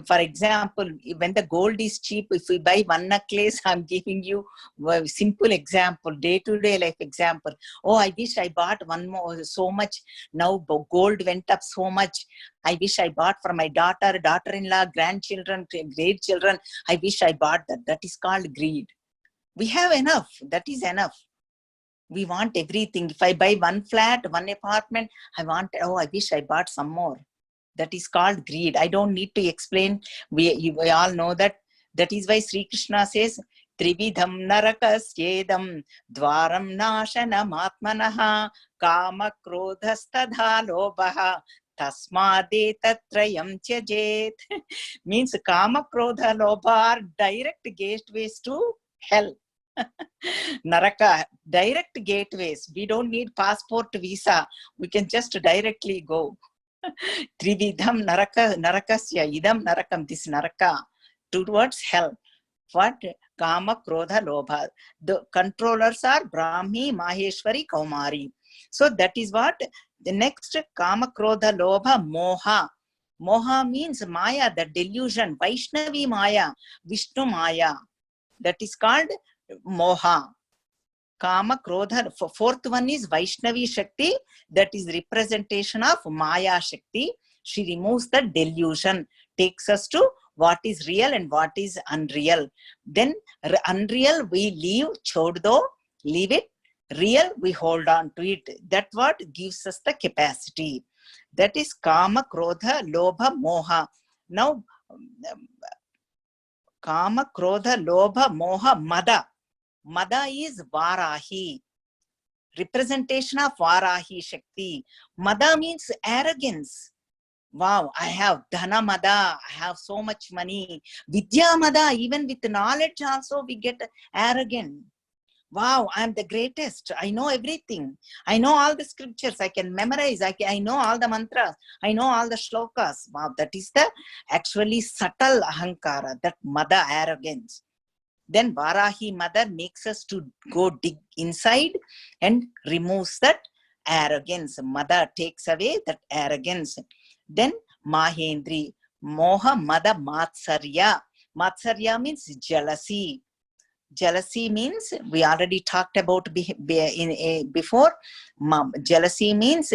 for example, when the gold is cheap, if we buy one necklace, I'm giving you a simple example, day-to-day life example. Oh, I wish I bought one more, so much. Now gold went up so much. I wish I bought for my daughter, daughter-in-law, grandchildren, great-children. I wish I bought that. That is called greed. We have enough. That is enough. We want everything. If I buy one flat, one apartment, I wish I bought some more. That is called greed. I don't need to explain. We all know that. That is why Sri Krishna says, Trividham narakasyedam dvaram nashanam atmanaha kama krodhastadha lobaha tasmade tatrayam tyajet. Means kama krodha lobha are direct gateways to hell. Naraka, direct gateways. We don't need passport visa. We can just directly go. Trividham narakasya idam narakam, this naraka, towards hell. What? Kama, Krodha, Lobha. The controllers are Brahmi, Maheshwari, Kaumari. So that is what the next Kama, Krodha, Lobha, Moha. Moha means Maya, the delusion. Vaishnavi Maya, Vishnu Maya. That is called Moha. Kama, Krodha. Fourth one is Vaishnavi Shakti. That is representation of Maya Shakti. She removes the delusion, takes us to what is real and what is unreal. Then unreal we leave, chhod do, leave it. Real we hold on to it. That's what gives us the capacity. That is Kama, Krodha, Lobha, Moha. Now, Kama, Krodha, Lobha, Moha, Mada. Mada is Varahi. Representation of Varahi Shakti. Mada means arrogance. Wow, I have Dhana Mada, I have so much money. Vidya Mada, even with knowledge also we get arrogant. Wow, I am the greatest. I know everything. I know all the scriptures. I can memorize. I know all the mantras. I know all the shlokas. Wow, that is the actually subtle ahankara, that Mada, arrogance. Then Varahi Mother makes us to go dig inside and removes that arrogance. Mother takes away that arrogance. Then Mahendri, Moha, Mada, Matsarya. Matsarya means jealousy. Jealousy means, we already talked about before. Jealousy means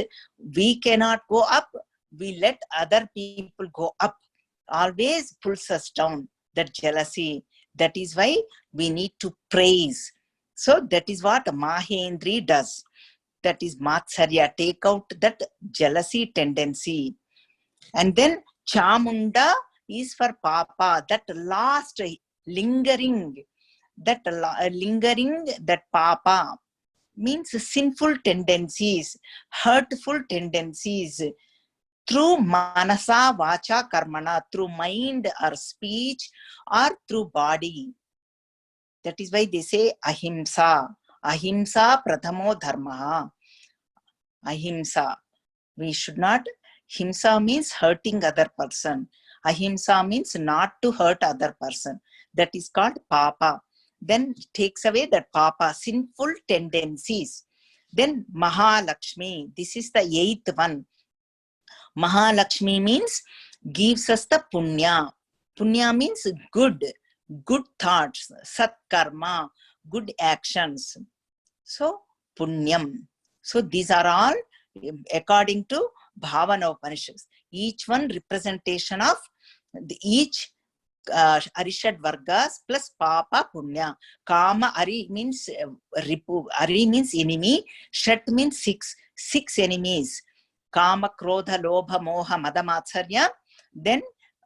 we cannot go up. We let other people go up. Always pulls us down, that jealousy. That is why we need to praise. So that is what Mahendri does. that is Matsarya, take out that jealousy tendency. And then Chamunda is for Papa, that last lingering, that Papa means sinful tendencies, hurtful tendencies, through manasa, vacha, karmana, through mind or speech or through body. That is why they say ahimsa. Ahimsa prathamo dharma. Ahimsa. We should not. Himsa means hurting other person. Ahimsa means not to hurt other person. That is called papa. Then takes away that papa, sinful tendencies. Then Mahalakshmi. This is the 8th one. Mahalakshmi means gives us the punya. Punya means good thoughts, sat karma, good actions. So punyam. So these are all according to Bhavana Upanishads. Each one representation of each Arishad Vargas plus Papa Punya. Kama Ari means Ripu. Ari means enemy. Shat means six enemies. Kama, Krodha, Lobha, Moha, Mada, Matsarya. Then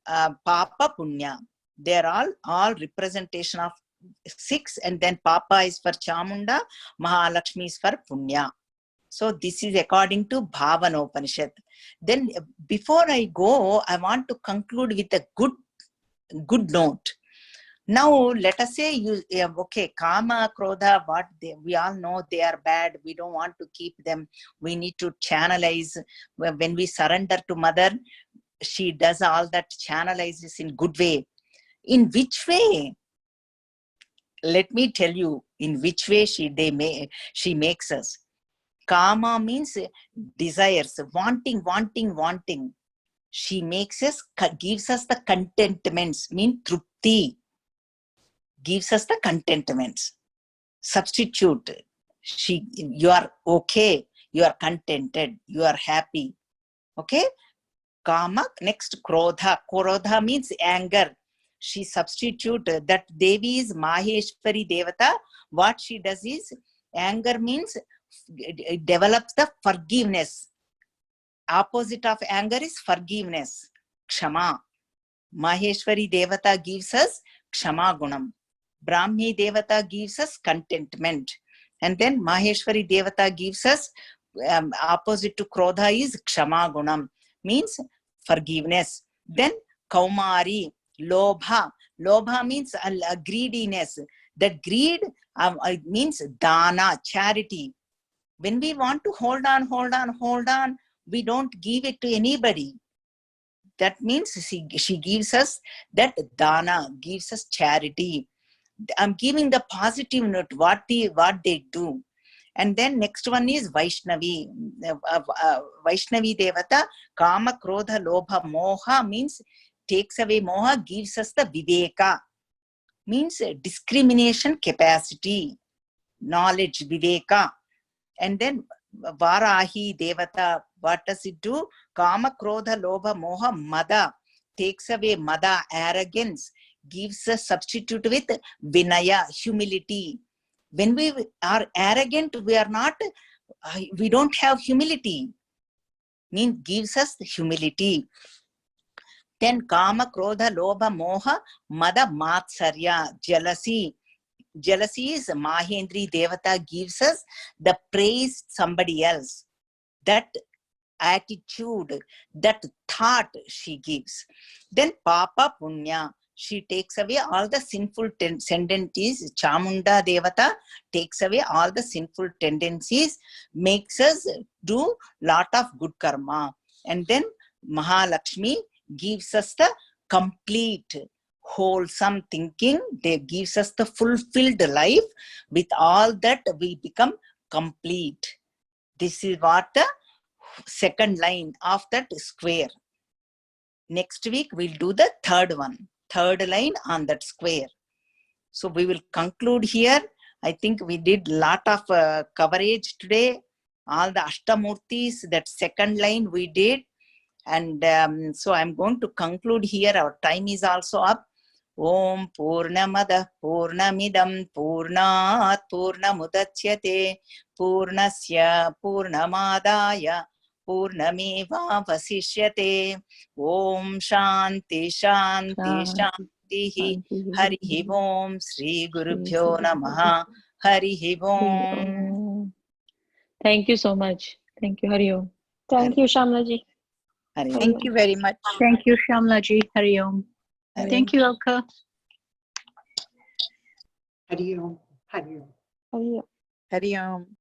Papa Punya. They're all representation of 6, and then Papa is for Chamunda, Mahalakshmi is for Punya. So this is according to Bhavana Upanishad. Then before I go, I want to conclude with a good note. Now let us say okay, Kama, Krodha, we all know they are bad. We don't want to keep them. We need to channelize. When we surrender to Mother, she does all that, channelizes in good way. In which way? Let me tell you in which way she makes us. Kama means desires, wanting. She makes us, gives us the contentments, mean trupti. Gives us the contentments. Substitute. You are okay, you are contented, you are happy. Okay? Kama, next Krodha. Krodha means anger. She substituted that Devi is Maheshwari Devata. What she does is, anger means it develops the forgiveness. Opposite of anger is forgiveness. Kshama. Maheshwari Devata gives us Kshama Gunam. Brahmi Devata gives us contentment. And then Maheshwari Devata gives us, opposite to Krodha is Kshama Gunam, means forgiveness. Then Kaumari, Lobha. Lobha means greediness. That greed means dana, charity. When we want to hold on, we don't give it to anybody. That means she gives us that dana, gives us charity. I'm giving the positive note, what they do. And then next one is Vaishnavi. Vaishnavi Devata, Kama, Krodha, Lobha, Moha means takes away moha, gives us the viveka, means discrimination capacity, knowledge, viveka. And then Varahi Devata, what does it do? Kama, Krodha, Lobha, Moha, Mada, takes away mada, arrogance, gives a substitute with vinaya, humility. When we are arrogant, we don't have humility. Means gives us the humility. Then Kama, Krodha, Lobha, Moha, Mada, Matsarya, jealousy. Jealousy is Mahendri Devata gives us the praise somebody else. That attitude, that thought she gives. Then Papa Punya, she takes away all the sinful tendencies. Chamunda Devata takes away all the sinful tendencies, makes us do lot of good karma. And then Mahalakshmi gives us the complete, wholesome thinking. They gives us the fulfilled life. With all that, we become complete. This is what the second line of that square. Next week, we'll do the third line on that square. So we will conclude here. I think we did lot of coverage today. All the Ashtamurtis, that second line we did. And so I'm going to conclude here. Our time is also up. Om Purnamadah Purnamidam Purnat Purnamudachyate Purnasya Purnamadaya Purnameva Vasishyate. Om Shanti Shanti Shanti. Hari Om Sri Gurubhyo Namaha. Hari Om. Thank you so much. Thank you. Hari Om. Thank you, Shamla ji. Hari Om. Thank you very much. Thank you, Shamla ji. Hari Om. Hari Thank you, Alka. Hari Om. Hari Om. Hari Om. Hari Om.